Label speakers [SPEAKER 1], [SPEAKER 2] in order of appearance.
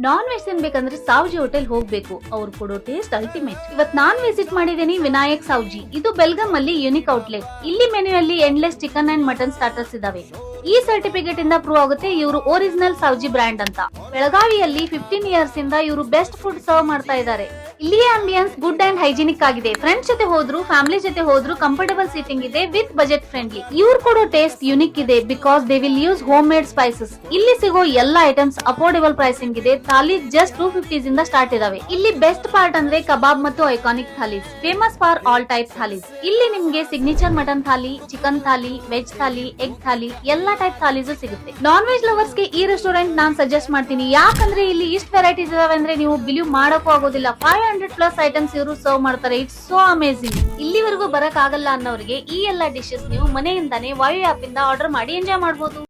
[SPEAKER 1] Non veg ತಿನ್ಬೇಕಂದ್ರೆ Savji hotel ಹೋಗ್ಬೇಕು, ಅವ್ರು ಕೊಡೋ ಟೇಸ್ಟ್ ಅಲ್ಟಿಮೇಟ್. ಇವತ್ ನಾನ್ ವಿಸಿಟ್ ಮಾಡಿದೀನಿ ವಿನಾಯಕ್ ಸಾವ್ಜಿ. ಇದು ಬೆಲ್ಗಂ ಅಲ್ಲಿ ಯೂನಿಕ್ ಔಟ್ಲೆಟ್. ಇಲ್ಲಿ ಮೆನು ಅಲ್ಲಿ endless chicken and mutton starters ಇದಾವೆ. ಈ ಸರ್ಟಿಫಿಕೇಟ್ ಇಂದ ಪ್ರೂವ್ ಆಗುತ್ತೆ ಇವರು ಒರಿಜಿನಲ್ ಸಾವ್ಜಿ ಬ್ರ್ಯಾಂಡ್ ಅಂತ. ಬೆಳಗಾವಿಯಲ್ಲಿ 15 ಇಯರ್ಸ್ ಇಂದ ಇವರು ಬೆಸ್ಟ್ ಫುಡ್ ಸರ್ವ್ ಮಾಡ್ತಾ ಇದ್ದಾರೆ. ಇಲ್ಲಿಯ ಆಂಬಿಯನ್ಸ್ ಗುಡ್ ಅಂಡ್ ಹೈಜಿನಿಕ್ ಆಗಿದೆ. ಫ್ರೆಂಡ್ಸ್ ಜೊತೆ ಹೋದ್ರು, ಫ್ಯಾಮಿಲಿ ಜೊತೆ ಹೋದ್ರು ಕಂಫರ್ಟಬಲ್ ಸೀಟಿಂಗ್ ಇದೆ ವಿತ್ ಬಜೆಟ್ ಫ್ರೆಂಡ್ಲಿ. ಇವ್ರು ಕೊಡೋ ಟೇಸ್ಟ್ ಯುನಿಕ್ ಇದೆ because they will use home made spices. ಇಲ್ಲಿ ಸಿಗೋ ಎಲ್ಲಾ ಐಟಮ್ಸ್ ಅಫೋರ್ಡೆಬಲ್ ಪ್ರೈಸಿಂಗ್ ಇದೆ. ಥಾಲಿ ಜಸ್ಟ್ 250 ಇಂದ ಸ್ಟಾರ್ಟ್ ಇದಾವೆ. ಇಲ್ಲಿ ಬೆಸ್ಟ್ ಪಾರ್ಟ್ ಅಂದ್ರೆ ಕಬಾಬ್ ಮತ್ತು iconic thalis, famous for all type thalis. ಇಲ್ಲಿ ನಿಮ್ಗೆ signature mutton thali, chicken thali, veg thali, egg thali ಎಲ್ಲಾ ಟೈಪ್ ಥಾಲೀಸ್ ಸಿಗುತ್ತೆ. ನಾನ್ ವೆಜ್ ಲವರ್ಸ್ ಗೆ ಈ ರೆಸ್ಟೋರೆಂಟ್ ನಾನ್ ಸಜೆಸ್ಟ್ ಮಾಡ್ತೀನಿ. ಯಾಕಂದ್ರೆ ಇಲ್ಲಿ ಇಷ್ಟು ವೆರೈಟೀಸ್ ಇದಾವೆ ಅಂದ್ರೆ ನೀವು ಬಿಲೀವ್ ಮಾಡಕ್ಕೂ ಆಗೋದಿಲ್ಲ. 500+ ಐಟಮ್ಸ್ ಇವರು ಸರ್ವ್ ಮಾಡ್ತಾರೆ. It's so amazing. ಇಲ್ಲಿವರೆಗೂ ಬರಕ್ ಆಗಲ್ಲ ಅನ್ನೋರಿಗೆ ಈ ಎಲ್ಲಾ ಡಿಶಸ್ ನೀವು ಮನೆಯಿಂದಾನೇ ವಾಯು ಆಪ್ ಇಂದ ಆರ್ಡರ್ ಮಾಡಿ ಎಂಜಾಯ್ ಮಾಡಬಹುದು.